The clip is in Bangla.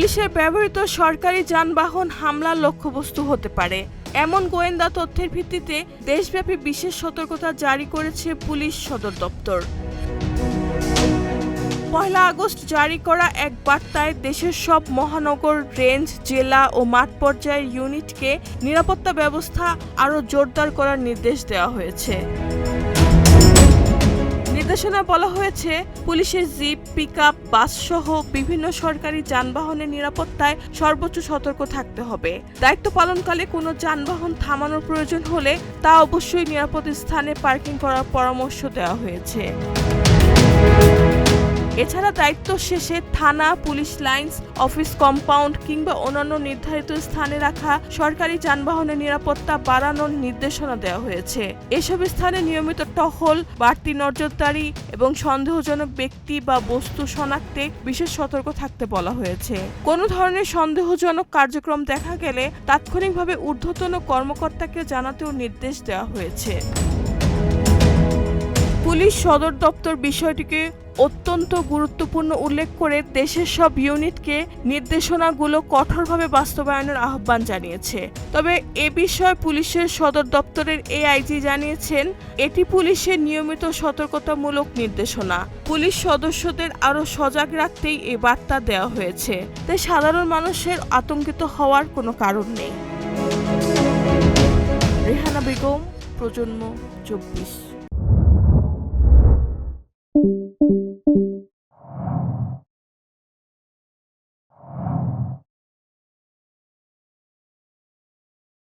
পুলিশের ব্যবহৃত সরকারি যানবাহন হামলার লক্ষ্যবস্তু হতে পারে এমন গোয়েন্দা তথ্যের ভিত্তিতে দেশব্যাপী বিশেষ সতর্কতা জারি করেছে পুলিশ সদর দপ্তর। 1 আগস্ট জারি করা এক বার্তায় দেশের সব মহানগর, রেঞ্জ, জেলা ও মাঠ পর্যায়ের ইউনিটকে নিরাপত্তা ব্যবস্থা আরও জোরদার করার নির্দেশ দেওয়া হয়েছে। নির্দেশনায় বলা হয়েছে, পুলিশের জিপ, পিকআপ, বাস সহ বিভিন্ন সরকারি যানবাহনের নিরাপত্তায় সর্বোচ্চ সতর্ক থাকতে হবে। দায়িত্ব পালনকালে কোনো যানবাহন থামানোর প্রয়োজন হলে তা অবশ্যই নিরাপদ স্থানে পার্কিং করার পরামর্শ দেওয়া হয়েছে। এছাড়া দায়িত্ব শেষে থানা, পুলিশ লাইনস, অফিস কম্পাউন্ড কিংবা অন্যান্য নির্ধারিত স্থানে রাখা সরকারি যানবাহনের নিরাপত্তা বাড়ানোর নির্দেশনা দেওয়া হয়েছে। এসব স্থানে নিয়মিত টহল, বাড়তি নজরদারি এবং সন্দেহজনক ব্যক্তি বা বস্তু শনাক্তে বিশেষ সতর্ক থাকতে বলা হয়েছে। কোনো ধরনের সন্দেহজনক কার্যক্রম দেখা গেলে তাৎক্ষণিকভাবে ঊর্ধ্বতন কর্মকর্তাকে জানাতেও নির্দেশ দেওয়া হয়েছে। পুলিশ সদর দপ্তর বিষয়টিকে অত্যন্ত গুরুত্বপূর্ণ উল্লেখ করে দেশের সব ইউনিটকে নির্দেশনাগুলো কঠোরভাবে বাস্তবায়নের আহ্বান জানিয়েছে। তবে এ বিষয়ে পুলিশের সদর দপ্তরের এআইজি জানিয়েছেন, এটি পুলিশের নিয়মিত সতর্কতামূলক নির্দেশনা। পুলিশ সদস্যদের আরও সজাগ রাখতেই এই বার্তা দেওয়া হয়েছে, তাই সাধারণ মানুষের আতঙ্কিত হওয়ার কোনো কারণ নেই। রেহানা বেগম, প্রজন্ম 24।